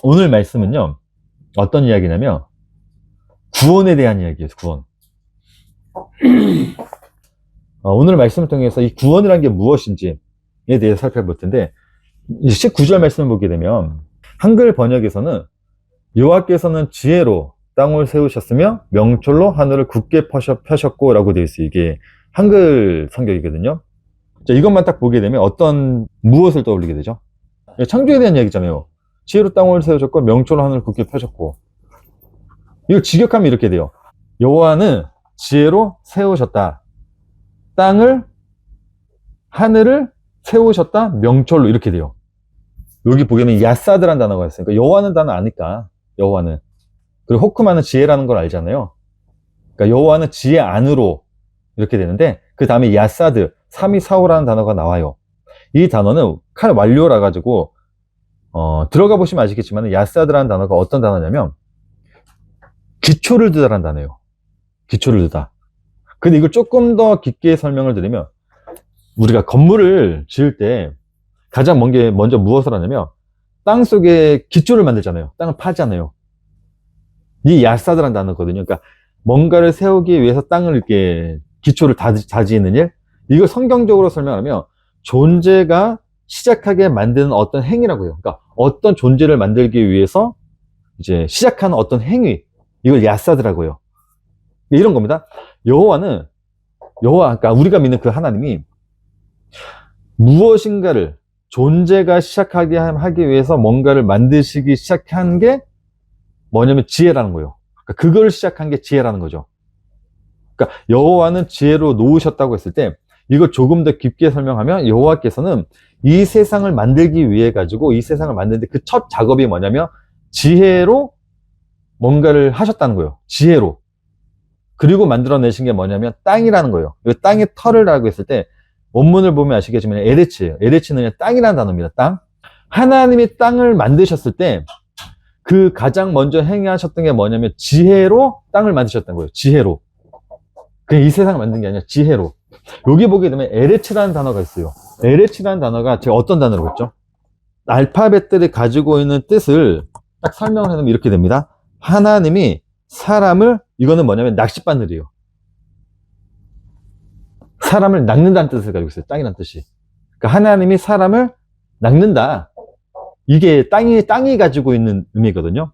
오늘 말씀은요, 어떤 이야기냐면, 구원에 대한 이야기예요, 구원. 오늘 말씀을 통해서 이 구원이라는 게 무엇인지에 대해서 살펴볼 텐데, 19절 말씀을 보게 되면, 한글 번역에서는 여호와께서는 지혜로 땅을 세우셨으며 명철로 하늘을 굳게 펴셨고 라고 되어 있어요. 이게 한글 성경이거든요. 자, 이것만 딱 보게 되면 무엇을 떠올리게 되죠? 창조에 대한 이야기잖아요. 지혜로 땅을 세우셨고 명철로 하늘을 굳게 펴셨고. 이걸 직역하면 이렇게 돼요. 여호와는 지혜로 세우셨다. 땅을, 하늘을 세우셨다. 명철로, 이렇게 돼요. 여기 보게 되면 야사드라는 단어가 있어요. 그러니까 여호와는 단어 아니까, 여호와는. 그리고 호크마는 지혜라는 걸 알잖아요. 그러니까 여호와는 지혜 안으로, 이렇게 되는데, 그 다음에 야사드, 324호라는 단어가 나와요. 이 단어는 칼 완료라 가지고 들어가 보시면 아시겠지만 야사드라는 단어가 어떤 단어냐면 기초를 두다라는 단어예요. 기초를 두다. 근데 이걸 조금 더 깊게 설명을 드리면, 우리가 건물을 지을 때 가장 먼저 무엇을 하냐면 땅 속에 기초를 만들잖아요. 땅을 파잖아요. 이 야사드라는 단어거든요. 그러니까 뭔가를 세우기 위해서 땅을 이렇게 기초를 다지는 일, 이걸 성경적으로 설명하면 존재가 시작하게 만드는 어떤 행위라고 해요. 그러니까 어떤 존재를 만들기 위해서 이제 시작하는 어떤 행위, 이걸 야사드라고 해요. 이런 겁니다. 그러니까 우리가 믿는 그 하나님이 무엇인가를 존재가 시작하게 하기 위해서 뭔가를 만드시기 시작한 게 뭐냐면 지혜라는 거예요. 그러니까 그걸 시작한 게 지혜라는 거죠. 그러니까 여호와는 지혜로 놓으셨다고 했을 때, 이걸 조금 더 깊게 설명하면 여호와께서는 이 세상을 만들기 위해 가지고, 이 세상을 만드는데 그 첫 작업이 뭐냐면 지혜로 뭔가를 하셨다는 거예요. 지혜로. 그리고 만들어내신 게 뭐냐면 땅이라는 거예요. 이 땅의 털을라고 했을 때 원문을 보면 아시겠지만 에레츠예요. 에레츠는 땅이라는 단어입니다. 땅. 하나님이 땅을 만드셨을 때 그 가장 먼저 행하셨던 게 뭐냐면 지혜로 땅을 만드셨던 거예요. 지혜로. 그냥 이 세상을 만든 게 아니라 지혜로. 여기 보게 되면 에레츠라는 단어가 있어요. 에레츠라는 단어가 제가 어떤 단어라고 했죠? 알파벳들이 가지고 있는 뜻을 딱 설명을 해놓으면 이렇게 됩니다. 하나님이 사람을, 이거는 뭐냐면 낚싯바늘이에요. 사람을 낚는다는 뜻을 가지고 있어요. 땅이라는 뜻이. 그러니까 하나님이 사람을 낚는다. 이게 땅이 가지고 있는 의미거든요.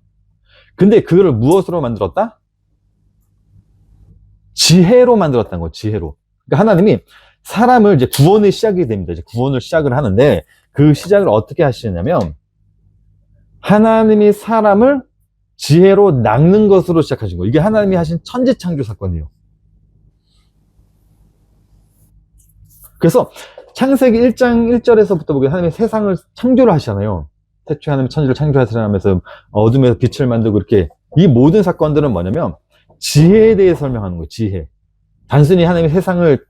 근데 그거를 무엇으로 만들었다? 지혜로 만들었다는 거예요. 지혜로. 그러니까 하나님이 사람을 이제 구원의 시작이 됩니다. 이제 구원을 시작을 하는데, 그 시작을 어떻게 하시냐면 하나님이 사람을 지혜로 낚는 것으로 시작하신 거예요. 이게 하나님이 하신 천지창조 사건이에요. 그래서 창세기 1장 1절에서부터 보게 하나님이 세상을 창조를 하시잖아요. 태초에 하나님이 천지를 창조하시면서 어둠에서 빛을 만들고, 이렇게 이 모든 사건들은 뭐냐면 지혜에 대해 설명하는 거예요. 지혜. 단순히 하나님이 세상을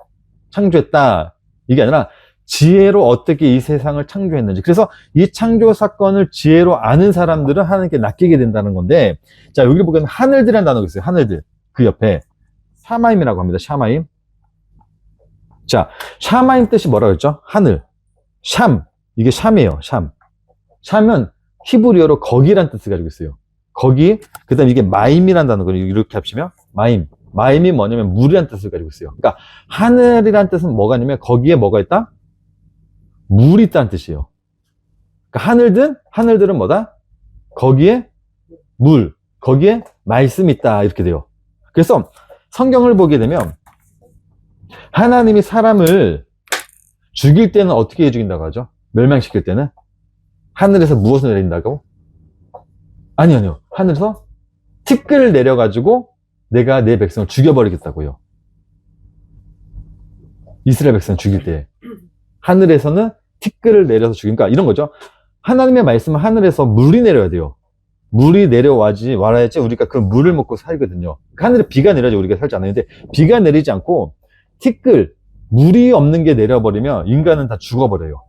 창조했다, 이게 아니라 지혜로 어떻게 이 세상을 창조했는지. 그래서 이 창조 사건을 지혜로 아는 사람들은 하나님께 낚이게 된다는 건데, 자, 여기 보면 하늘들이라는 단어가 있어요. 하늘들. 그 옆에 샤마임이라고 합니다. 샤마임. 자, 샤마임 뜻이 뭐라고 했죠? 하늘. 샴. 이게 샴이에요. 샴. 샴은 히브리어로 거기란 뜻을 가지고 있어요. 거기. 그 다음에 이게 마임이라는 단어거든요. 이렇게 합치면 마임. 마임이 뭐냐면 물이란 뜻을 가지고 있어요. 그러니까 하늘이란 뜻은 뭐가 있냐면 거기에 뭐가 있다? 물이 있다는 뜻이에요. 그러니까 하늘들은 뭐다? 거기에 물, 거기에 말씀이 있다, 이렇게 돼요. 그래서 성경을 보게 되면 하나님이 사람을 죽일 때는 어떻게 죽인다고 하죠? 멸망시킬 때는 하늘에서 무엇을 내린다고? 아니요. 하늘에서 티끌을 내려가지고 내가 내 백성을 죽여버리겠다고요. 이스라엘 백성을 죽일 때 하늘에서는 티끌을 내려서 죽이니까, 이런 거죠. 하나님의 말씀은 하늘에서 물이 내려야 돼요. 물이 내려와야지 우리가 그 물을 먹고 살거든요. 하늘에 비가 내려야지 우리가 살지 않는데, 비가 내리지 않고 티끌, 물이 없는 게 내려버리면 인간은 다 죽어버려요.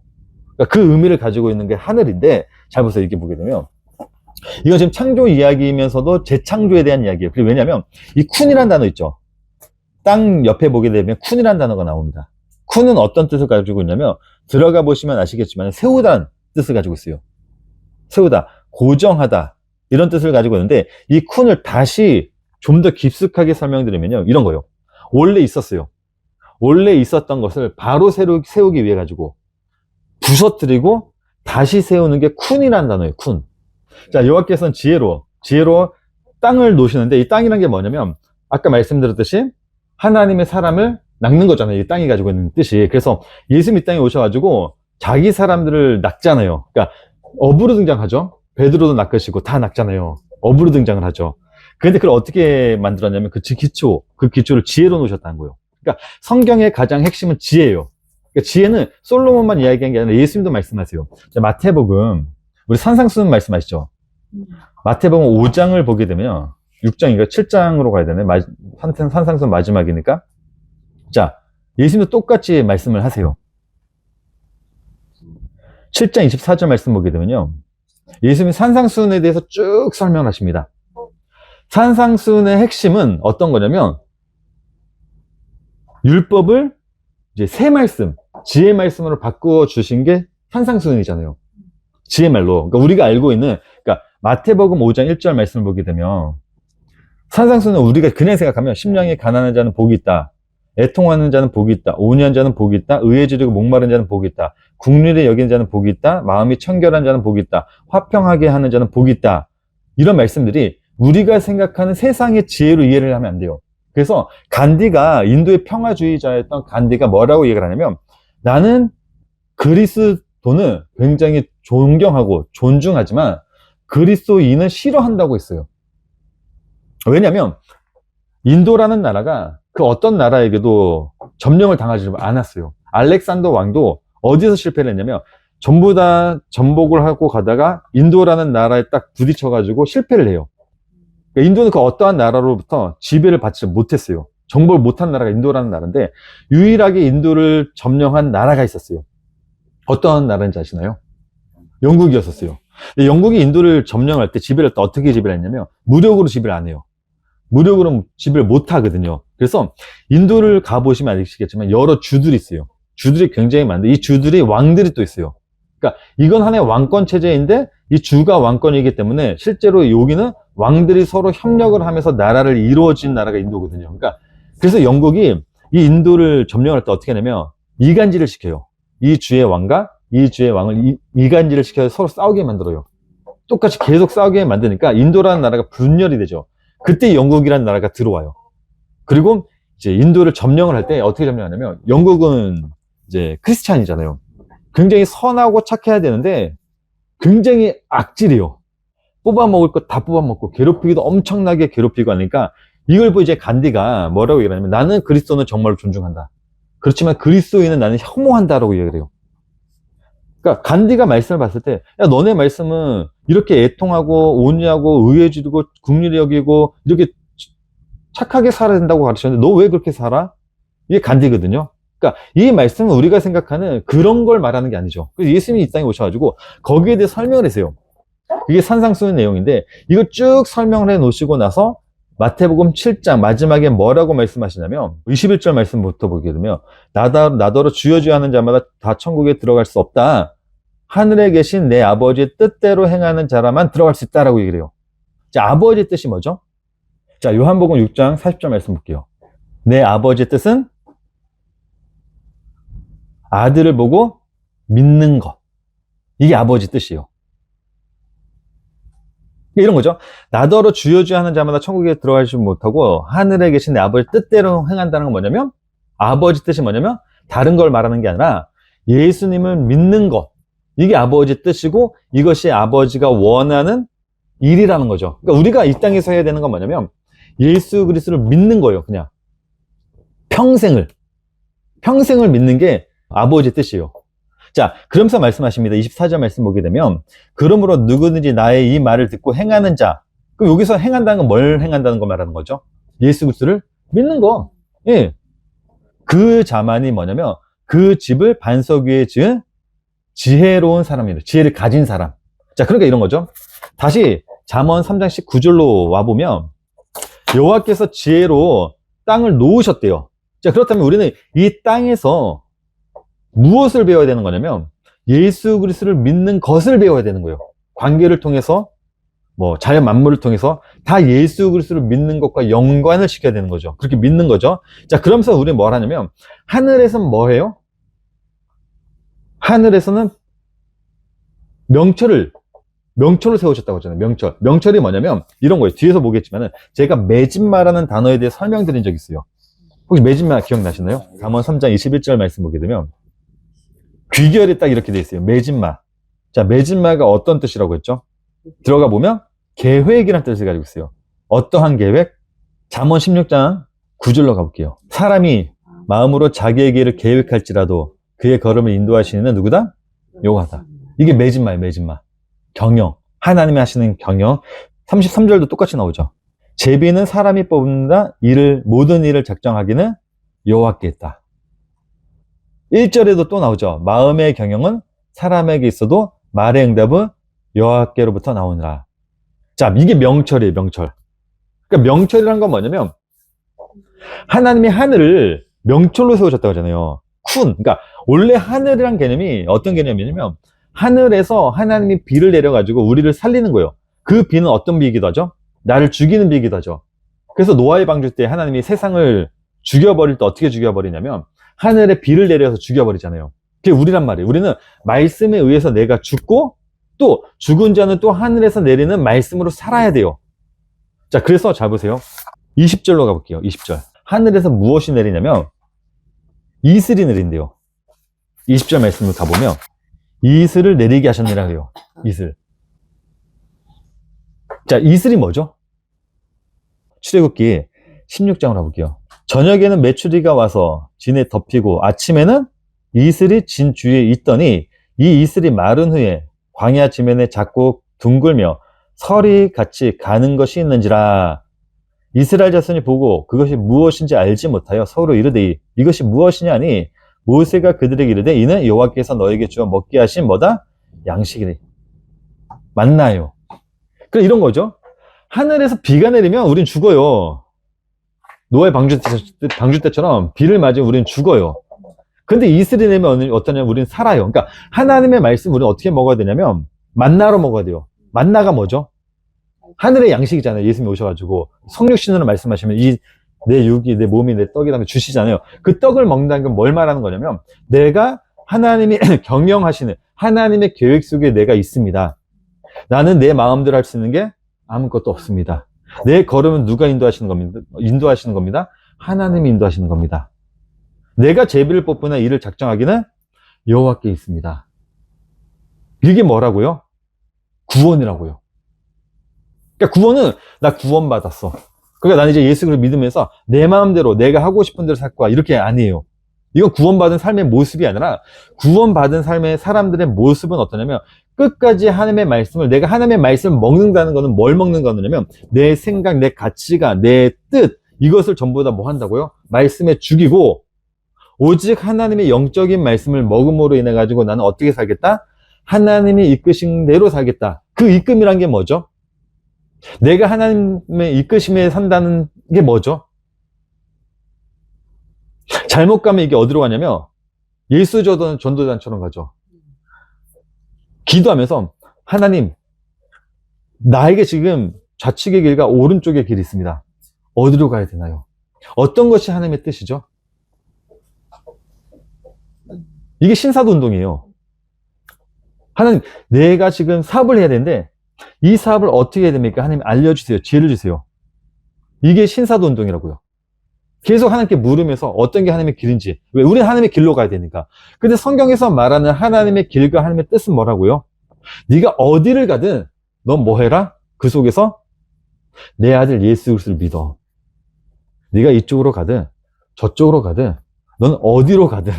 그러니까 그 의미를 가지고 있는 게 하늘인데, 잘 보세요. 이렇게 보게 되면 이건 지금 창조 이야기이면서도 재창조에 대한 이야기예요. 그리고 왜냐하면 이 쿤이라는 단어 있죠. 땅 옆에 보게 되면 쿤이라는 단어가 나옵니다. 쿤은 어떤 뜻을 가지고 있냐면, 들어가 보시면 아시겠지만 세우다는 뜻을 가지고 있어요. 세우다. 고정하다 이런 뜻을 가지고 있는데 이 쿤을 다시 좀 더 깊숙하게 설명드리면요, 이런 거예요. 원래 있었어요. 원래 있었던 것을 바로 새로 세우기 위해 가지고 부서뜨리고 다시 세우는 게 쿤이라는 단어예요. 쿤. 자, 여호와께서는 지혜로 땅을 놓으시는데, 이 땅이라는 게 뭐냐면 아까 말씀드렸듯이 하나님의 사람을 낚는 거잖아요. 이 땅이 가지고 있는 뜻이. 그래서 예수님 이 땅에 오셔가지고 자기 사람들을 낚잖아요. 그러니까 어부로 등장하죠. 베드로도 낚으시고 다 낚잖아요. 어부로 등장을 하죠. 그런데 그걸 어떻게 만들었냐면 그 기초를 지혜로 놓으셨다는 거예요. 그러니까 성경의 가장 핵심은 지혜예요. 그러니까 지혜는 솔로몬만 이야기한 게 아니라 예수님도 말씀하세요. 자, 마태복음, 우리 산상수훈 말씀하시죠. 마태복음 5장을 보게 되면 6장인가 7장으로 가야 되네. 산상수훈 마지막이니까. 자, 예수님도 똑같이 말씀을 하세요. 7장 24절 말씀 보게 되면요, 예수님이 산상수훈에 대해서 쭉 설명하십니다. 산상수훈의 핵심은 어떤 거냐면 율법을 이제 새 말씀, 지혜 말씀으로 바꾸어 주신 게 산상수훈이잖아요. 지혜 말로. 그러니까 우리가 알고 있는, 그러니까 마태복음 5장 1절 말씀을 보게 되면 산상수훈은 우리가 그냥 생각하면 심령이 가난한 자는 복이 있다, 애통하는 자는 복이 있다, 온유한 자는 복이 있다, 의에 지르고 목마른 자는 복이 있다, 국률에 여기는 자는 복이 있다, 마음이 청결한 자는 복이 있다, 화평하게 하는 자는 복이 있다. 이런 말씀들이 우리가 생각하는 세상의 지혜로 이해를 하면 안 돼요. 그래서 간디가, 인도의 평화주의자였던 간디가 뭐라고 얘기를 하냐면, 나는 그리스도는 굉장히 존경하고 존중하지만 그리스도인은 싫어한다고 했어요. 왜냐면 인도라는 나라가 그 어떤 나라에게도 점령을 당하지 않았어요. 알렉산더 왕도 어디서 실패를 했냐면 전부 다 정복을 하고 가다가 인도라는 나라에 딱 부딪혀가지고 실패를 해요. 그러니까 인도는 그 어떠한 나라로부터 지배를 받지 못했어요. 정복을 못한 나라가 인도라는 나라인데, 유일하게 인도를 점령한 나라가 있었어요. 어떠한 나라인지 아시나요? 영국이었었어요. 근데 영국이 인도를 점령할 때 지배를 또 어떻게 지배를 했냐면 무력으로 지배를 안 해요. 무력으로 지배를 못 하거든요. 그래서 인도를 가보시면 아시겠지만 여러 주들이 있어요. 주들이 굉장히 많은데 이 주들이 왕들이 또 있어요. 그러니까 이건 하나의 왕권 체제인데 이 주가 왕권이기 때문에 실제로 여기는 왕들이 서로 협력을 하면서 나라를 이루어진 나라가 인도거든요. 그러니까 그래서 영국이 이 인도를 점령할 때 어떻게 하냐면 이간질을 시켜요. 이 주의 왕과 이 주의 왕을 이간질을 시켜서 서로 싸우게 만들어요. 똑같이 계속 싸우게 만드니까 인도라는 나라가 분열이 되죠. 그때 영국이라는 나라가 들어와요. 그리고 이제 인도를 점령을 할 때 어떻게 점령하냐면, 영국은 이제 크리스찬이잖아요. 굉장히 선하고 착해야 되는데 굉장히 악질이에요. 뽑아먹을 거 다 뽑아먹고 괴롭히기도 엄청나게 괴롭히고 하니까, 이걸 보고 이제 간디가 뭐라고 얘기하냐면, 나는 그리스도는 정말로 존중한다, 그렇지만 그리스도인은 나는 혐오한다라고 얘기를 해요. 그러니까 간디가 말씀을 봤을 때, 야, 너네 말씀은 이렇게 애통하고 온유하고 의에 지르고 국률이 여기고 이렇게 착하게 살아야 된다고 가르쳤는데 너 왜 그렇게 살아? 이게 간디거든요. 그러니까 이 말씀은 우리가 생각하는 그런 걸 말하는 게 아니죠. 그래서 예수님이 이 땅에 오셔가지고 거기에 대해 설명을 했어요. 이게 산상수훈 내용인데 이걸 쭉 설명을 해 놓으시고 나서 마태복음 7장 마지막에 뭐라고 말씀하시냐면 21절 말씀부터 보게 되면, 나더러 주여 주여 하는 자마다 다 천국에 들어갈 수 없다, 하늘에 계신 내 아버지의 뜻대로 행하는 자라만 들어갈 수 있다라고 얘기를 해요. 자, 아버지의 뜻이 뭐죠? 자, 요한복음 6장 40절 말씀 볼게요. 내 아버지의 뜻은 아들을 보고 믿는 것, 이게 아버지 뜻이에요. 이런 거죠. 나더러 주여 주여 하는 자마다 천국에 들어가지 못하고 하늘에 계신 내 아버지 뜻대로 행한다는 건 뭐냐면, 아버지 뜻이 뭐냐면 다른 걸 말하는 게 아니라 예수님을 믿는 것, 이게 아버지 뜻이고 이것이 아버지가 원하는 일이라는 거죠. 그러니까 우리가 이 땅에서 해야 되는 건 뭐냐면 예수 그리스도를 믿는 거예요. 그냥 평생을 믿는 게 아버지 뜻이에요. 자, 그러면서 말씀하십니다. 24절 말씀 보게 되면, 그러므로 누구든지 나의 이 말을 듣고 행하는 자. 그럼 여기서 행한다는 건 뭘 행한다는 거 말하는 거죠? 예수 그리스도를 믿는 거. 예. 그 자만이 뭐냐면 그 집을 반석 위에 지은 지혜로운 사람이에요. 지혜를 가진 사람. 자, 그러니까 이런 거죠. 다시 잠언 3장 19절로 와보면, 여호와께서 지혜로 땅을 놓으셨대요. 자, 그렇다면 우리는 이 땅에서 무엇을 배워야 되는 거냐면 예수 그리스도를 믿는 것을 배워야 되는 거예요. 관계를 통해서 뭐 자연 만물을 통해서 다 예수 그리스도를 믿는 것과 연관을 시켜야 되는 거죠. 그렇게 믿는 거죠. 자, 그러면서 우리는 뭘 하냐면 하늘에서는 뭐 해요? 하늘에서는 명철을 세우셨다고 하잖아요. 명철이 뭐냐면 이런 거예요. 뒤에서 보겠지만은 제가 매진마라는 단어에 대해 설명드린 적이 있어요. 혹시 매진마 기억나시나요? 잠언 3장 21절 말씀 보게 되면 귀결이 딱 이렇게 돼 있어요. 매진마. 자, 매진마가 어떤 뜻이라고 했죠? 들어가 보면 계획이라는 뜻을 가지고 있어요. 어떠한 계획? 잠언 16장 9절로 가볼게요. 사람이 마음으로 자기의 길을 계획할지라도 그의 걸음을 인도하시는 이는 누구다? 여호와다. 이게 매진마예요. 매진마. 경영. 하나님이 하시는 경영. 33절도 똑같이 나오죠. 제비는 사람이 뽑는다. 모든 일을 작정하기는 여호와께 있다. 1절에도 또 나오죠. 마음의 경영은 사람에게 있어도 말의 응답은 여호와께로부터 나오느라. 자, 이게 명철이에요. 명철. 그러니까 명철이란 건 뭐냐면 하나님이 하늘을 명철로 세우셨다고 하잖아요. 그러니까 원래 하늘이란 개념이 어떤 개념이냐면 하늘에서 하나님이 비를 내려가지고 우리를 살리는 거예요. 그 비는 어떤 비이기도 하죠? 나를 죽이는 비이기도 하죠. 그래서 노아의 방주 때 하나님이 세상을 죽여버릴 때 어떻게 죽여버리냐면 하늘에 비를 내려서 죽여버리잖아요. 그게 우리란 말이에요. 우리는 말씀에 의해서 내가 죽고 또 죽은 자는 또 하늘에서 내리는 말씀으로 살아야 돼요. 자, 그래서 잘 보세요. 20절로 가볼게요. 20절. 하늘에서 무엇이 내리냐면 이슬이 내린대요. 20절 말씀을 가보면 이슬을 내리게 하셨느라 해요. 이슬. 자, 이슬이 뭐죠? 출애굽기 16장으로 가볼게요. 저녁에는 메추리가 와서 진에 덮이고 아침에는 이슬이 진 주위에 있더니 이 이슬이 마른 후에 광야 지면에 작고 둥글며 설이 같이 가는 것이 있는지라. 이스라엘 자손이 보고 그것이 무엇인지 알지 못하여 서로 이르되 이것이 무엇이냐 하니 모세가 그들에게 이르되 이는 여호와께서 너에게 주어 먹게 하신 뭐다? 양식이래. 맞나요? 그래, 이런 거죠. 하늘에서 비가 내리면 우린 죽어요. 노아의 방주 때처럼 비를 맞으면 우린 죽어요. 근데 이슬이 내면 어떠냐면 우린 살아요. 그러니까 하나님의 말씀 우리는 어떻게 먹어야 되냐면 만나로 먹어야 돼요. 만나가 뭐죠? 하늘의 양식이잖아요. 예수님이 오셔가지고 성육신으로 말씀하시면 내 육이 내 몸이 내 떡이라는 걸 주시잖아요. 그 떡을 먹는다는 건 뭘 말하는 거냐면 내가 하나님이 경영하시는 하나님의 계획 속에 내가 있습니다. 나는 내 마음대로 할 수 있는 게 아무것도 없습니다. 내 걸음은 누가 인도하시는 겁니다. 하나님이 인도하시는 겁니다. 내가 제비를 뽑거나 이를 작정하기는 여호와께 있습니다. 이게 뭐라고요? 구원이라고요. 그러니까 구원은 나 구원받았어. 그러니까 나는 이제 예수를 믿으면서 내 마음대로 내가 하고 싶은 대로 살 거야. 이렇게 아니에요. 이건 구원받은 삶의 모습이 아니라 구원받은 삶의 사람들의 모습은 어떠냐면 끝까지 하나님의 말씀을 내가 하나님의 말씀을 먹는다는 것은 뭘 먹는 거냐면 내 생각, 내 가치가, 내 뜻 이것을 전부 다 뭐 한다고요? 말씀에 죽이고 오직 하나님의 영적인 말씀을 먹음으로 인해 가지고 나는 어떻게 살겠다? 하나님이 이끄신 대로 살겠다. 그 이끔이란 게 뭐죠? 내가 하나님의 이끄심에 산다는 게 뭐죠? 잘못 가면 이게 어디로 가냐면 예수 전도단처럼 가죠. 기도하면서 하나님 나에게 지금 좌측의 길과 오른쪽의 길이 있습니다. 어디로 가야 되나요? 어떤 것이 하나님의 뜻이죠? 이게 신사도 운동이에요. 하나님 내가 지금 사업을 해야 되는데 이 사업을 어떻게 해야 됩니까? 하나님 알려주세요. 지혜를 주세요. 이게 신사도 운동이라고요. 계속 하나님께 물으면서 어떤 게 하나님의 길인지. 왜? 우리는 하나님의 길로 가야 되니까. 근데 성경에서 말하는 하나님의 길과 하나님의 뜻은 뭐라고요? 네가 어디를 가든 넌 뭐 해라? 그 속에서 내 아들 예수 그리스도를 믿어. 네가 이쪽으로 가든 저쪽으로 가든 넌 어디로 가든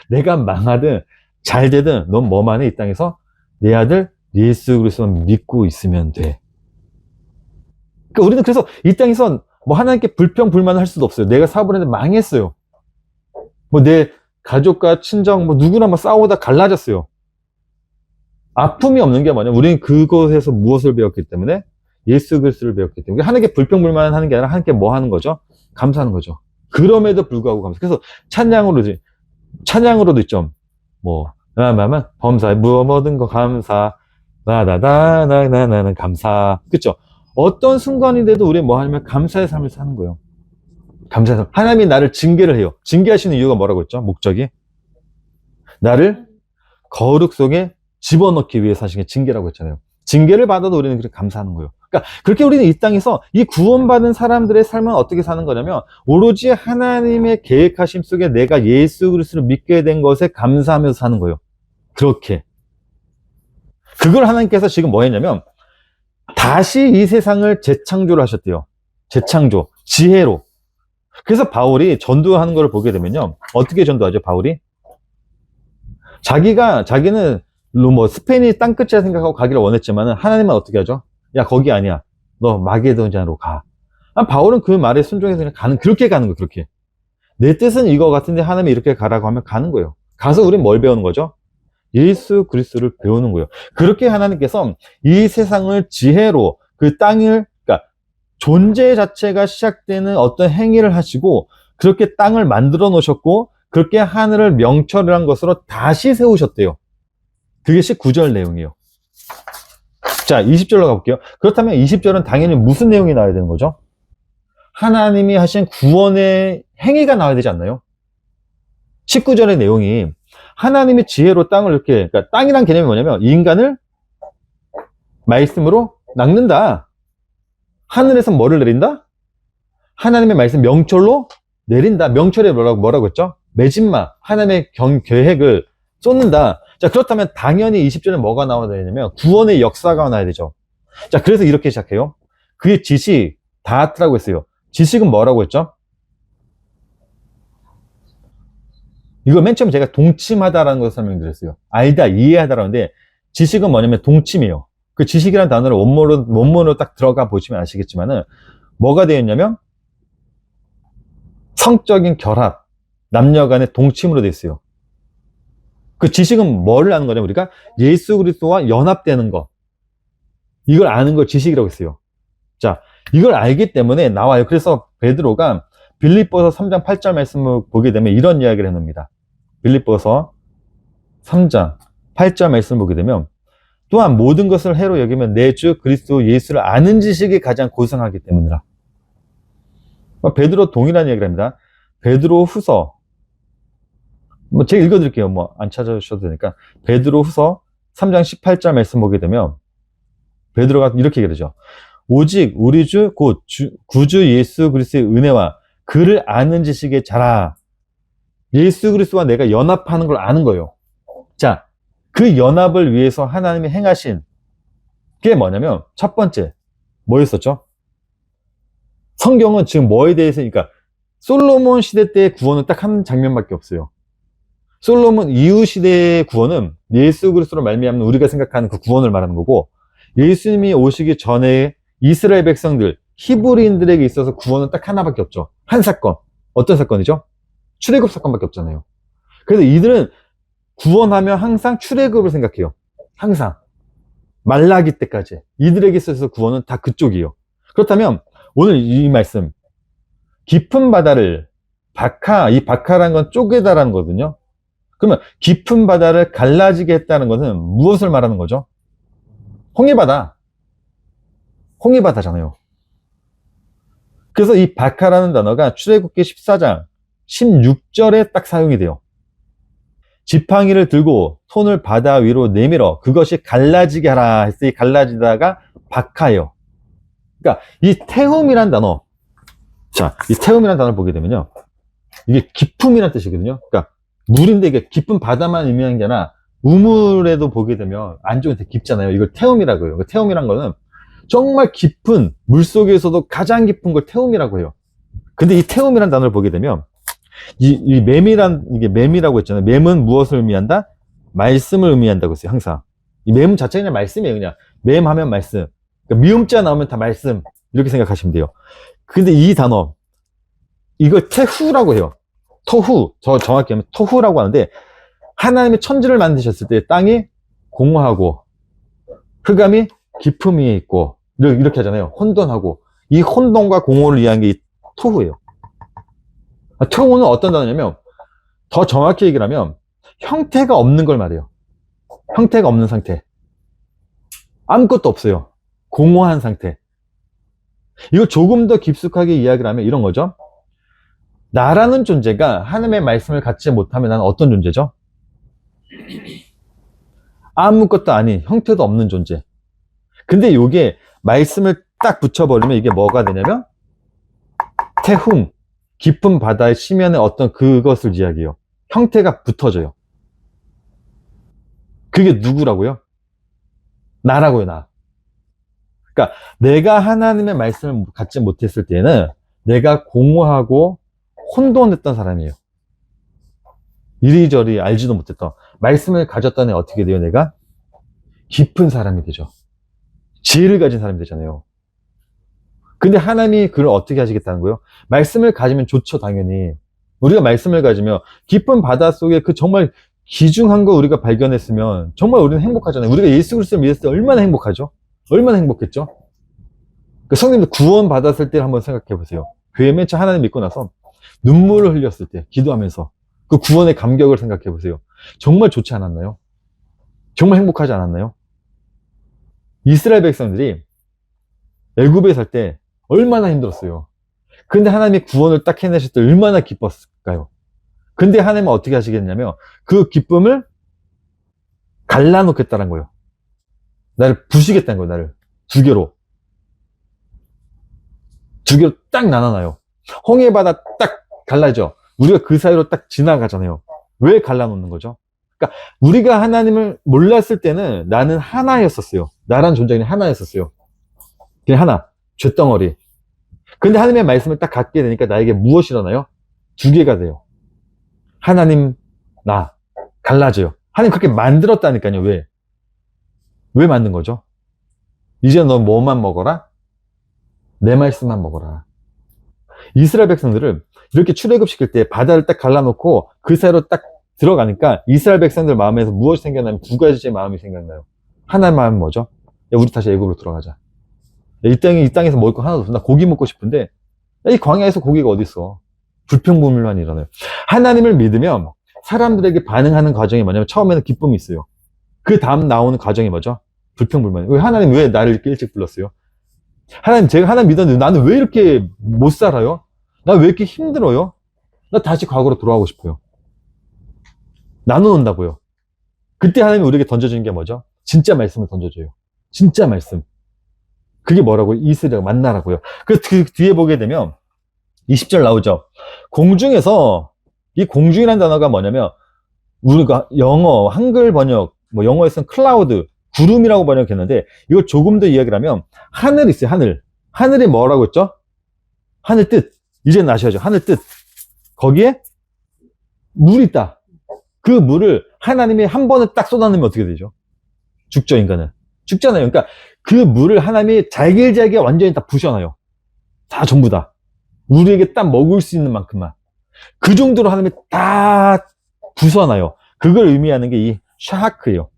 내가 망하든 잘 되든 넌 뭐만 해? 이 땅에서 내 아들 예수 그리스도만 믿고 있으면 돼. 그러니까 우리는 그래서 이 땅에서 뭐 하나님께 불평 불만을 할 수도 없어요. 내가 사업을 했는데 망했어요. 뭐 내 가족과 친정 뭐 누구나 뭐 싸우다 갈라졌어요. 아픔이 없는 게 뭐냐? 우리는 그곳에서 무엇을 배웠기 때문에 예수 그리스도를 배웠기 때문에 하나님께 불평 불만 하는 게 아니라 하나님께 뭐 하는 거죠? 감사하는 거죠. 그럼에도 불구하고 감사. 그래서 찬양으로도 있죠. 뭐 범사에 모든 거 감사. 나나나나나나는 감사. 그쵸? 어떤 순간인데도 우리 뭐 하냐면 감사의 삶을 사는 거예요. 감사의 삶. 하나님이 나를 징계를 해요. 징계하시는 이유가 뭐라고 했죠? 목적이? 나를 거룩 속에 집어넣기 위해서 하신 게 징계라고 했잖아요. 징계를 받아도 우리는 그렇게 감사하는 거예요. 그러니까 그렇게 우리는 이 땅에서 이 구원받은 사람들의 삶은 어떻게 사는 거냐면 오로지 하나님의 계획하심 속에 내가 예수 그리스도를 믿게 된 것에 감사하면서 사는 거예요. 그렇게. 그걸 하나님께서 지금 뭐 했냐면 다시 이 세상을 재창조를 하셨대요. 재창조. 지혜로. 그래서 바울이 전도하는 걸 보게 되면요. 어떻게 전도하죠, 바울이? 자기는 뭐 스페인이 땅끝이라 생각하고 가기를 원했지만은 하나님은 어떻게 하죠? 야, 거기 아니야. 너 마게도냐로 가. 바울은 그 말에 순종해서 그냥 그렇게 가는 거예요, 그렇게. 내 뜻은 이거 같은데 하나님이 이렇게 가라고 하면 가는 거예요. 가서 우린 뭘 배우는 거죠? 예수 그리스도를 배우는 거예요. 그렇게 하나님께서 이 세상을 지혜로 그 땅을, 그러니까 존재 자체가 시작되는 어떤 행위를 하시고 그렇게 땅을 만들어 놓으셨고 그렇게 하늘을 명철한 것으로 다시 세우셨대요. 그게 19절 내용이에요. 자, 20절로 가볼게요. 그렇다면 20절은 당연히 무슨 내용이 나와야 되는 거죠? 하나님이 하신 구원의 행위가 나와야 되지 않나요? 19절의 내용이 하나님이 지혜로 땅을 이렇게, 그러니까 땅이란 개념이 뭐냐면 인간을 말씀으로 낚는다. 하늘에서 뭐를 내린다? 하나님의 말씀 명철로 내린다. 명철이 뭐라고 했죠? 매진마. 하나님의 계획을 쏟는다. 자, 그렇다면 당연히 20절에 뭐가 나와야 되냐면 구원의 역사가 나와야 되죠. 자, 그래서 이렇게 시작해요. 그의 지식, 다트라고 했어요. 지식은 뭐라고 했죠? 이거 맨 처음 제가 동침하다라는 것을 설명드렸어요. 알다, 이해하다라는데 지식은 뭐냐면 동침이에요. 그 지식이라는 단어를 원문으로 딱 들어가 보시면 아시겠지만은 뭐가 되었냐면 성적인 결합, 남녀 간의 동침으로 되어 있어요. 그 지식은 뭐를 아는 거냐면 우리가 예수 그리스도와 연합되는 거. 이걸 아는 걸 지식이라고 했어요. 자, 이걸 알기 때문에 나와요. 그래서 베드로가 빌립보서 3장 8절 말씀을 보게 되면 이런 이야기를 해놓습니다. 빌립보서 3장 8절 말씀을 보게 되면 또한 모든 것을 해로 여기면 내 주 그리스도 예수를 아는 지식이 가장 고상하기 때문이라. 베드로 동일한 이야기를 합니다. 베드로 후서 제가 읽어드릴게요. 안 찾아주셔도 되니까. 베드로 후서 3장 18절 말씀 보게 되면 베드로가 이렇게 얘기하죠. 오직 우리 주 곧 구주 예수 그리스도의 은혜와 그를 아는 지식에 자라. 예수 그리스도와 내가 연합하는 걸 아는 거예요. 자, 그 연합을 위해서 하나님이 행하신 게 뭐냐면 첫 번째 뭐였었죠? 성경은 지금 뭐에 대해서, 그러니까 솔로몬 시대 때의 구원은 딱 한 장면밖에 없어요. 솔로몬 이후 시대의 구원은 예수 그리스도로 말미암는 우리가 생각하는 그 구원을 말하는 거고, 예수님이 오시기 전에 이스라엘 백성들, 히브리인들에게 있어서 구원은 딱 하나밖에 없죠. 한 사건. 어떤 사건이죠? 출애굽 사건밖에 없잖아요. 그래서 이들은 구원하면 항상 출애굽을 생각해요. 항상. 말라기 때까지. 이들에게 있어서 구원은 다 그쪽이에요. 그렇다면 오늘 이 말씀, 깊은 바다를 이 바카라는 건 쪼개다라는 거거든요. 그러면 깊은 바다를 갈라지게 했다는 것은 무엇을 말하는 거죠? 홍해바다. 홍해바다잖아요. 그래서 이 바카라는 단어가 출애굽기 14장 16절에 딱 사용이 돼요. 지팡이를 들고 손을 바다 위로 내밀어 그것이 갈라지게 하라 했을 때 갈라지다가 바카예요. 그러니까 이 태움이란 단어, 자, 이 태움이란 단어를 보게 되면요, 이게 깊음이란 뜻이거든요. 그러니까 물인데 이게 깊은 바다만 의미하는 게 아니라 우물에도 보게 되면 안쪽이 되게 깊잖아요. 이걸 태움이라고 해요. 태움이란 거는 정말 깊은 물 속에서도 가장 깊은 걸 태움이라고 해요. 근데 이 태움이란 단어를 보게 되면 이 이게 맴이라고 했잖아요. 맴은 무엇을 의미한다? 말씀을 의미한다고 했어요. 항상 이 맴 자체가 그냥 말씀이에요. 그냥 맴하면 말씀. 그러니까 미음자 나오면 다 말씀, 이렇게 생각하시면 돼요. 근데 이 단어, 이걸 태후라고 해요. 토후, 정확히 하면 토후라고 하는데, 하나님이 천지를 만드셨을 때 땅이 공허하고 흑암이 깊음 위에 있고 이렇게 하잖아요. 혼돈하고, 이 혼돈과 공허를 이해한 게 이 토후예요. 토후는 어떤 단어냐면, 더 정확히 얘기를 하면 형태가 없는 걸 말해요. 형태가 없는 상태. 아무것도 없어요. 공허한 상태. 이거 조금 더 깊숙하게 이야기를 하면 이런 거죠. 나라는 존재가 하나님의 말씀을 갖지 못하면 나는 어떤 존재죠? 아무것도 아닌, 형태도 없는 존재. 근데 이게 말씀을 딱 붙여버리면 이게 뭐가 되냐면 태훈, 깊은 바다의 심연의 어떤 그것을 이야기해요. 형태가 붙어져요. 그게 누구라고요? 나라고요, 나. 그러니까 내가 하나님의 말씀을 갖지 못했을 때는 내가 공허하고 혼돈했던 사람이에요. 이리저리 알지도 못했던. 말씀을 가졌다니 어떻게 돼요, 내가? 깊은 사람이 되죠. 지혜를 가진 사람이 되잖아요. 근데 하나님이 그걸 어떻게 하시겠다는 거예요? 말씀을 가지면 좋죠, 당연히. 우리가 말씀을 가지면 깊은 바다 속에 그 정말 귀중한 거 우리가 발견했으면 정말 우리는 행복하잖아요. 우리가 예수 그리스도를 믿었을 때 얼마나 행복하죠? 얼마나 행복했죠? 그 성님들 구원 받았을 때 한번 생각해 보세요. 교회 맨 처음 하나님 믿고 나서 눈물을 흘렸을 때 기도하면서 그 구원의 감격을 생각해 보세요. 정말 좋지 않았나요? 정말 행복하지 않았나요? 이스라엘 백성들이 애굽에 살 때 얼마나 힘들었어요. 근데 하나님이 구원을 딱 해내실 때 얼마나 기뻤을까요? 근데 하나님은 어떻게 하시겠냐면 그 기쁨을 갈라놓겠다는 거예요. 나를 부시겠다는 거예요. 나를 두 개로 딱 나눠놔요. 홍해바다 딱 갈라져. 우리가 그 사이로 딱 지나가잖아요. 왜 갈라놓는 거죠? 그러니까 우리가 하나님을 몰랐을 때는 나는 하나였었어요. 나란 존재는 하나였었어요. 그냥 하나, 쇳덩어리. 근데 하나님의 말씀을 딱 갖게 되니까 나에게 무엇이 일어나요? 두 개가 돼요. 하나님, 나, 갈라져요. 하나님 그렇게 만들었다니까요. 왜? 왜 만든 거죠? 이제 너 뭐만 먹어라? 내 말씀만 먹어라. 이스라엘 백성들을 이렇게 출애굽시킬 때 바다를 딱 갈라놓고 그 사이로 딱 들어가니까 이스라엘 백성들 마음에서 무엇이 생각나면 두 가지의 마음이 생각나요. 하나의 마음은 뭐죠? 야, 우리 다시 애굽으로 돌아가자. 야, 이 땅에서 먹을 거 하나도 없어. 나 고기 먹고 싶은데 야, 이 광야에서 고기가 어디 있어? 불평불만 일어나요. 하나님을 믿으면 사람들에게 반응하는 과정이 뭐냐면 처음에는 기쁨이 있어요. 그 다음 나오는 과정이 뭐죠? 불평불만. 왜 하나님 왜 나를 이렇게 일찍 불렀어요? 하나님, 제가 하나님 믿었는데 나는 왜 이렇게 못 살아요? 나 왜 이렇게 힘들어요? 나 다시 과거로 돌아가고 싶어요. 나눠놓는다고요. 그때 하나님이 우리에게 던져주는 게 뭐죠? 진짜 말씀을 던져줘요. 진짜 말씀. 그게 뭐라고요? 이스라엘 만나라고요. 그 뒤에 보게 되면 20절 나오죠. 공중에서 이 공중이라는 단어가 뭐냐면 우리가 영어 한글 번역 뭐 영어에서는 클라우드 구름이라고 번역했는데 이걸 조금 더 이야기를 하면 하늘 있어요. 하늘. 하늘이 뭐라고 했죠? 하늘 뜻. 이제는 아셔야죠. 하늘 뜻. 거기에 물이 있다. 그 물을 하나님이 한 번에 딱 쏟아내면 어떻게 되죠? 죽죠, 인간은. 죽잖아요. 그러니까 그 물을 하나님이 잘게 완전히 다 부셔놔요. 다 전부 다. 우리에게 딱 먹을 수 있는 만큼만. 그 정도로 하나님이 다 부숴놔요. 그걸 의미하는 게 이 샤크예요.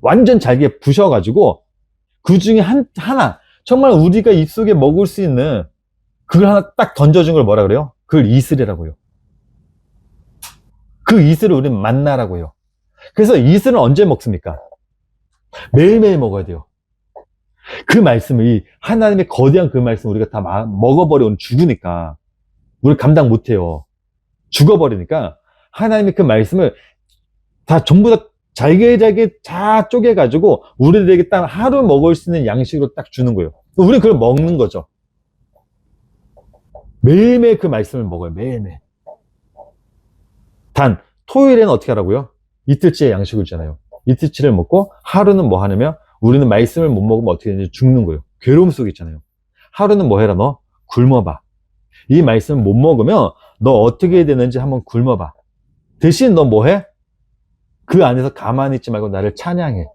완전 잘게 부셔가지고 그 중에 하나 정말 우리가 입속에 먹을 수 있는 그걸 하나 딱 던져준 걸 뭐라 그래요? 그걸 이슬이라고요. 그 이슬을 우리는 만나라고 해요. 그래서 이슬은 언제 먹습니까? 매일매일 먹어야 돼요. 그 말씀을, 이 하나님의 거대한 그 말씀을 우리가 다 먹어버리면 죽으니까 우리 감당 못해요. 죽어버리니까 하나님의 그 말씀을 다 전부 다 잘게 다 쪼개가지고 우리들에게 딱 하루 먹을 수 있는 양식으로 딱 주는 거예요. 우리는 그걸 먹는 거죠. 매일매일 그 말씀을 먹어요. 매일매일. 단 토요일에는 어떻게 하라고요? 이틀째 양식을 주잖아요. 이틀치를 먹고 하루는 뭐 하냐면 우리는 말씀을 못 먹으면 어떻게 되는지 죽는 거예요. 괴로움 속에 있잖아요. 하루는 뭐 해라 너? 굶어봐. 이 말씀을 못 먹으면 너 어떻게 되는지 한번 굶어봐. 대신 너 뭐 해? 그 안에서 가만히 있지 말고 나를 찬양해.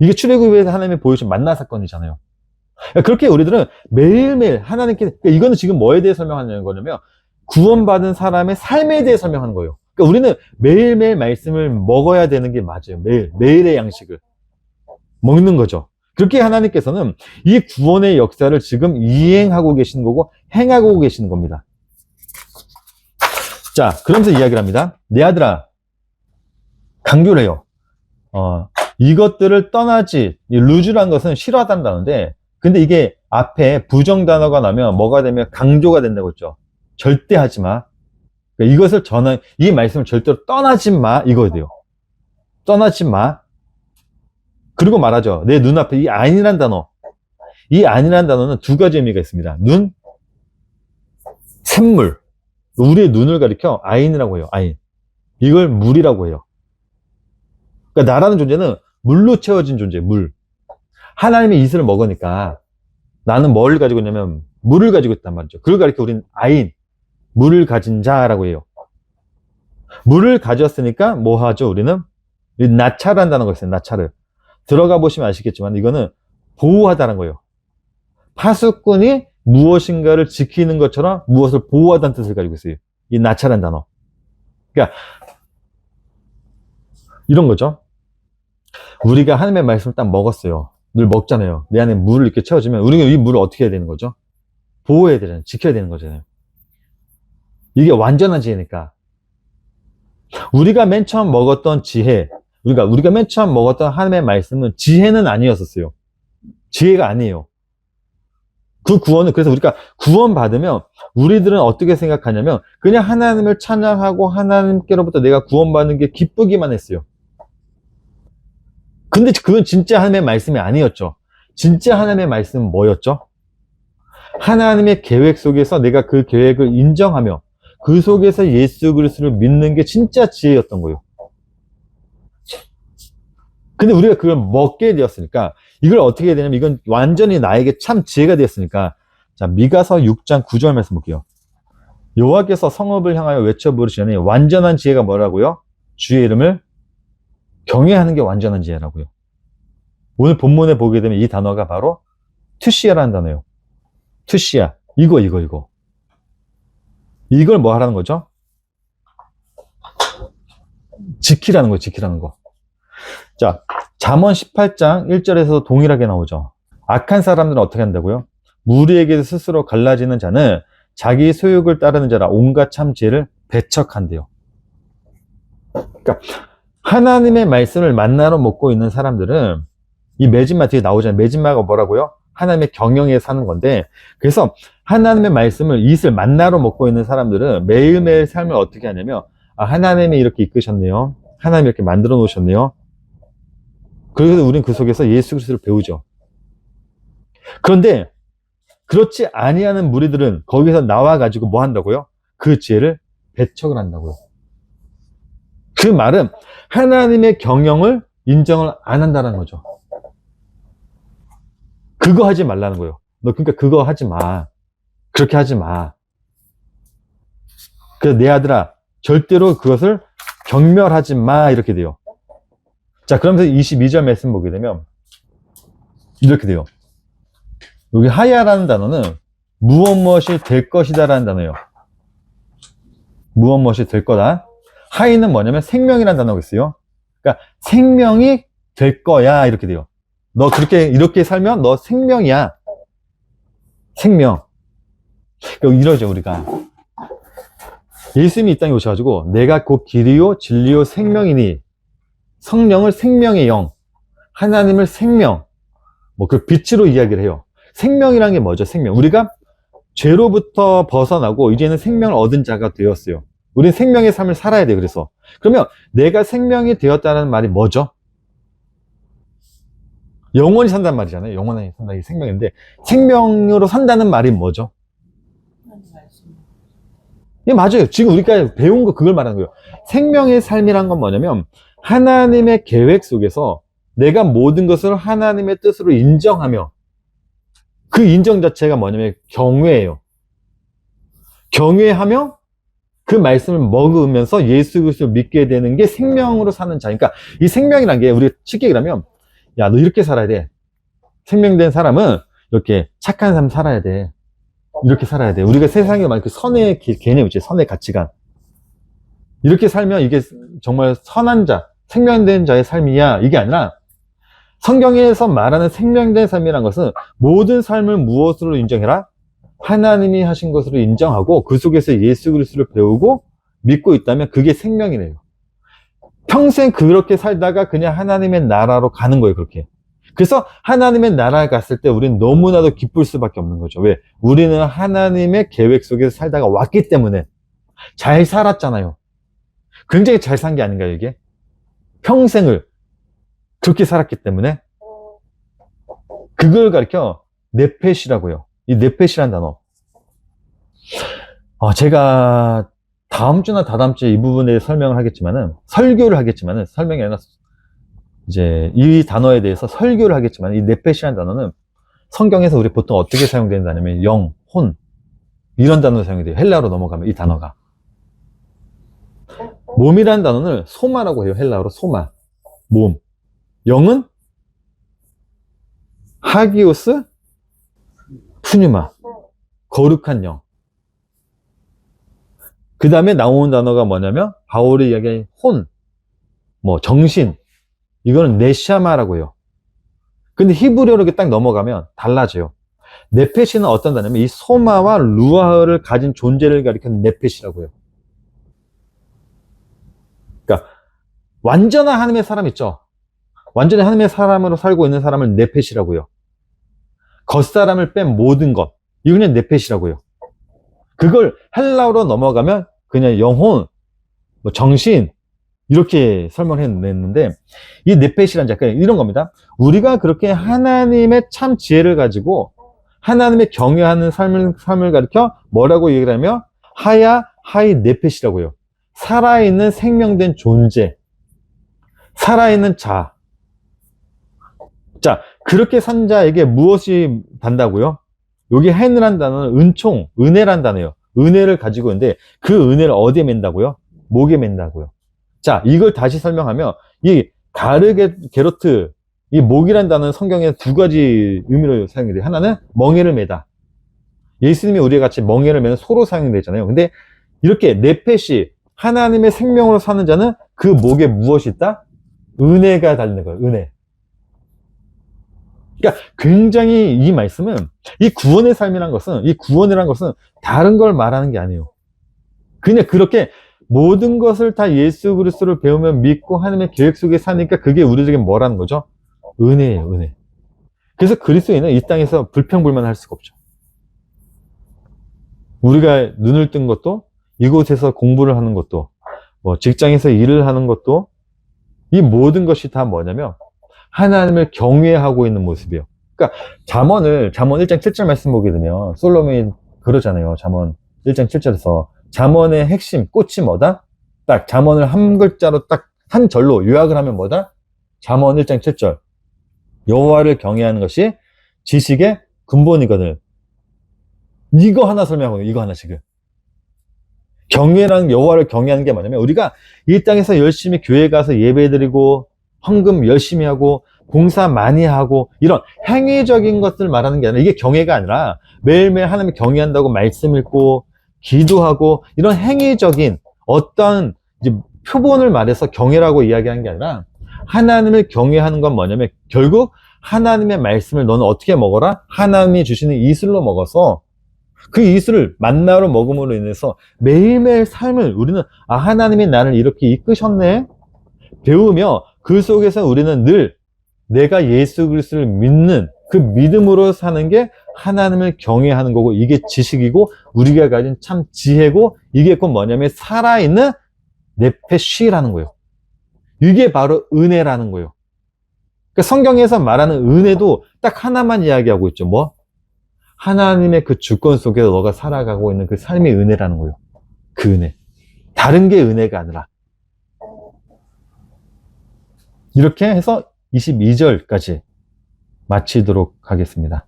이게 출애굽에서 하나님이 보여준 만나 사건이잖아요. 그렇게 우리들은 매일매일 하나님께, 이거는 지금 뭐에 대해 설명하는 거냐면 구원받은 사람의 삶에 대해 설명하는 거예요. 그러니까 우리는 매일매일 말씀을 먹어야 되는 게 맞아요. 매일의 양식을 먹는 거죠. 그렇게 하나님께서는 이 구원의 역사를 지금 이행하고 계시는 거고 행하고 계시는 겁니다. 자, 그러면서 이야기를 합니다. 내 아들아, 강조를 해요. 이것들을 떠나지, 이 루즈란 것은 싫어하다는 단어인데, 근데 이게 앞에 부정 단어가 나면 뭐가 되면 강조가 된다고 했죠. 절대 하지 마. 그러니까 이것을 이 말씀을 절대로 떠나지 마. 이거야 돼요. 떠나지 마. 그리고 말하죠. 내 눈앞에 이 아니란 단어. 이 아니란 단어는 두 가지 의미가 있습니다. 눈, 샘물. 우리의 눈을 가리켜 아인이라고 해요. 아인. 이걸 물이라고 해요. 그러니까 나라는 존재는 물로 채워진 존재, 물. 하나님의 이슬을 먹으니까 나는 뭘 가지고 있냐면 물을 가지고 있단 말이죠. 그걸 가리켜 우리는 아인, 물을 가진 자라고 해요. 물을 가졌으니까 뭐 하죠? 우리는 나차라는 단어가 있어요. 나차를. 들어가 보시면 아시겠지만 이거는 보호하다는 거예요. 파수꾼이 무엇인가를 지키는 것처럼 무엇을 보호하다는 뜻을 가지고 있어요. 이 나차라는 단어. 그러니까 이런 거죠. 우리가 하나님의 말씀을 딱 먹었어요. 늘 먹잖아요. 내 안에 물을 이렇게 채워주면 우리가 이 물을 어떻게 해야 되는 거죠? 보호해야 되잖아요. 지켜야 되는 거잖아요. 이게 완전한 지혜니까. 우리가 맨 처음 먹었던 지혜, 우리가 맨 처음 먹었던 하나님의 말씀은 지혜는 아니었었어요. 지혜가 아니에요. 그 구원은, 그래서 우리가 구원 받으면 우리들은 어떻게 생각하냐면 그냥 하나님을 찬양하고 하나님께로부터 내가 구원받는 게 기쁘기만 했어요. 근데 그건 진짜 하나님의 말씀이 아니었죠. 진짜 하나님의 말씀은 뭐였죠? 하나님의 계획 속에서 내가 그 계획을 인정하며 그 속에서 예수 그리스도를 믿는 게 진짜 지혜였던 거예요. 근데 우리가 그걸 먹게 되었으니까 이걸 어떻게 해야 되냐면 이건 완전히 나에게 참 지혜가 되었으니까, 자, 미가서 6장 9절 말씀 볼게요. 여호와께서 성읍을 향하여 외쳐 부르시니 완전한 지혜가 뭐라고요? 주의 이름을 경외하는 게 완전한 지혜라고요. 오늘 본문에 보게 되면 이 단어가 바로 투시아라는 단어예요. 투시아. 이거. 이걸 뭐 하라는 거죠? 지키라는 거예요. 지키라는 거. 자, 잠언 18장 1절에서도 동일하게 나오죠. 악한 사람들은 어떻게 한다고요? 무리에게 스스로 갈라지는 자는 자기 소욕을 따르는 자라 온갖 참 지혜를 배척한대요. 그러니까 하나님의 말씀을 만나러 먹고 있는 사람들은 이 매진마 뒤에 나오잖아요. 매진마가 뭐라고요? 하나님의 경영에 사는 건데, 그래서 하나님의 말씀을 이슬 만나러 먹고 있는 사람들은 매일매일 삶을 어떻게 하냐면, 아, 하나님이 이렇게 이끄셨네요. 하나님이 이렇게 만들어 놓으셨네요. 그래서 우리는 그 속에서 예수 그리스도를 배우죠. 그런데 그렇지 아니하는 무리들은 거기서 나와가지고 뭐 한다고요? 그 지혜를 배척을 한다고요. 그 말은 하나님의 경영을 인정을 안 한다는 거죠. 그거 하지 말라는 거예요. 너 그러니까 그거 하지 마. 그렇게 하지 마. 그래서 내 아들아, 절대로 그것을 경멸하지 마. 이렇게 돼요. 자, 그러면서 22절 말씀 보게 되면 이렇게 돼요. 여기 하야라는 단어는 무엇이 될 것이다 라는 단어예요. 무엇이 될 거다. 하이는 뭐냐면 생명이라는 단어가 있어요. 그러니까 생명이 될 거야 이렇게 돼요. 너 이렇게 살면 너 생명이야. 생명. 그러니까 이러죠 우리가. 예수님이 이 땅에 오셔가지고 내가 곧 길이요 진리요 생명이니, 성령을 생명의 영, 하나님을 생명, 그 빛으로 이야기를 해요. 생명이란 게 뭐죠? 생명. 우리가 죄로부터 벗어나고 이제는 생명을 얻은 자가 되었어요. 우리는 생명의 삶을 살아야 돼요. 그래서 그러면 내가 생명이 되었다는 말이 뭐죠? 영원히 산다는 말이잖아요. 영원히 산다, 이게 생명인데 생명으로 산다는 말이 뭐죠? 예, 맞아요. 지금 우리가 배운 거 그걸 말하는 거예요. 생명의 삶이란 건 뭐냐면 하나님의 계획 속에서 내가 모든 것을 하나님의 뜻으로 인정하며, 그 인정 자체가 뭐냐면 경외예요. 경외하며 그 말씀을 먹으면서 예수 그리스도를 믿게 되는 게 생명으로 사는 자. 그러니까 이 생명이란 게 우리 쉽게 얘기하면, 야, 너 이렇게 살아야 돼. 생명된 사람은 이렇게 착한 삶 살아야 돼. 이렇게 살아야 돼. 우리가 세상에 말하는 그 선의 개념 있지, 선의 가치관. 이렇게 살면 이게 정말 선한 자, 생명된 자의 삶이야. 이게 아니라 성경에서 말하는 생명된 삶이란 것은 모든 삶을 무엇으로 인정해라? 하나님이 하신 것으로 인정하고 그 속에서 예수 그리스도를 배우고 믿고 있다면 그게 생명이래요. 평생 그렇게 살다가 그냥 하나님의 나라로 가는 거예요, 그렇게. 그래서 하나님의 나라에 갔을 때 우리는 너무나도 기쁠 수밖에 없는 거죠. 왜? 우리는 하나님의 계획 속에서 살다가 왔기 때문에. 잘 살았잖아요. 굉장히 잘 산 게 아닌가요, 이게? 평생을 그렇게 살았기 때문에. 그걸 가리켜 네펫이라고요. 이 네펫이라는 단어. 제가 다음 주나 다다음 주에 이 부분에 대해서 설명을 하겠지만은, 설교를 하겠지만은, 설명이 아니라, 이제 이 단어에 대해서 설교를 하겠지만, 이 네펫이라는 단어는 성경에서 우리 보통 어떻게 사용되는다면, 영, 혼, 이런 단어로 사용이 돼요. 헬라어로 넘어가면 이 단어가. 몸이라는 단어는 소마라고 해요. 헬라어로 소마. 몸. 영은 하기오스 푸뉴마. 거룩한 영. 그 다음에 나오는 단어가 뭐냐면 바울이 이야기한 혼, 정신, 이거는 네샤마라고 해요. 근데 히브리어로 이렇게 딱 넘어가면 달라져요. 네펫이는 어떤 단어냐면 이 소마와 루아흐를 가진 존재를 가리키는 네펫이라고 해요. 그러니까 완전한 하나님의 사람 있죠. 완전히 하나님의 사람으로 살고 있는 사람을 네펫이라고 해요. 겉사람을 뺀 모든 것, 이거 그냥 네펫이라고 해요. 그걸 헬라어로 넘어가면 그냥 영혼, 정신, 이렇게 설명해냈는데, 이 네펫이란 약간 이런 겁니다. 우리가 그렇게 하나님의 참 지혜를 가지고 하나님의 경외하는 삶을 가리켜 뭐라고 얘기를 하면 하이 네펫이라고 해요. 살아있는 생명된 존재, 살아있는 자. 자, 그렇게 산 자에게 무엇이 단다고요? 여기 해느란 단어는 은총, 은혜란 단어예요. 은혜를 가지고 있는데 그 은혜를 어디에 맨다고요? 목에 맨다고요. 자, 이걸 다시 설명하면 이 가르게로트, 이 목이란 단어는 성경에 두 가지 의미로 사용이 돼요. 하나는 멍에를 매다. 예수님이 우리와 같이 멍에를 매는 소로 사용되잖아요. 근데 이렇게 네펫이 하나님의 생명으로 사는 자는 그 목에 무엇이 있다? 은혜가 달리는 거예요. 은혜. 그러니까 굉장히 이 말씀은, 이 구원의 삶이란 것은, 이 구원이란 것은 다른 걸 말하는 게 아니에요. 그냥 그렇게 모든 것을 다 예수 그리스도를 배우며 믿고 하나님의 계획 속에 사니까 그게 우리에게 뭐라는 거죠? 은혜예요, 은혜. 그래서 그리스도인은 이 땅에서 불평불만할 수가 없죠. 우리가 눈을 뜬 것도, 이곳에서 공부를 하는 것도, 직장에서 일을 하는 것도, 이 모든 것이 다 뭐냐면 하나님을 경외하고 있는 모습이에요. 그러니까 잠언 1장 7절 말씀 보게 되면 솔로몬이 그러잖아요. 잠언 1장 7절에서 잠언의 핵심, 꽃이 뭐다? 딱 잠언을 한 글자로 딱 한 절로 요약을 하면 뭐다? 잠언 1장 7절. 여호와를 경외하는 것이 지식의 근본이거든. 이거 하나 설명하거든요. 이거 하나씩은. 경외라는, 여호와를 경외하는 게 뭐냐면 우리가 이 땅에서 열심히 교회 가서 예배드리고 헌금 열심히 하고 봉사 많이 하고 이런 행위적인 것들 말하는 게 아니라, 이게 경외가 아니라 매일매일 하나님을 경외한다고 말씀 읽고 기도하고 이런 행위적인 어떤 이제 표본을 말해서 경외라고 이야기하는 게 아니라, 하나님을 경외하는 건 뭐냐면 결국 하나님의 말씀을 너는 어떻게 먹어라? 하나님이 주시는 이슬로 먹어서 그 이슬을 만나로 먹음으로 인해서 매일매일 삶을 우리는 하나님이 나를 이렇게 이끄셨네 배우며 그 속에서 우리는 늘 내가 예수 그리스도를 믿는 그 믿음으로 사는 게 하나님을 경외하는 거고, 이게 지식이고 우리가 가진 참 지혜고, 이게 곧 뭐냐면 살아있는 네펫이라는 거예요. 이게 바로 은혜라는 거예요. 그러니까 성경에서 말하는 은혜도 딱 하나만 이야기하고 있죠. 뭐? 하나님의 그 주권 속에서 너가 살아가고 있는 그 삶의 은혜라는 거예요. 그 은혜. 다른 게 은혜가 아니라. 이렇게 해서 22절까지 마치도록 하겠습니다.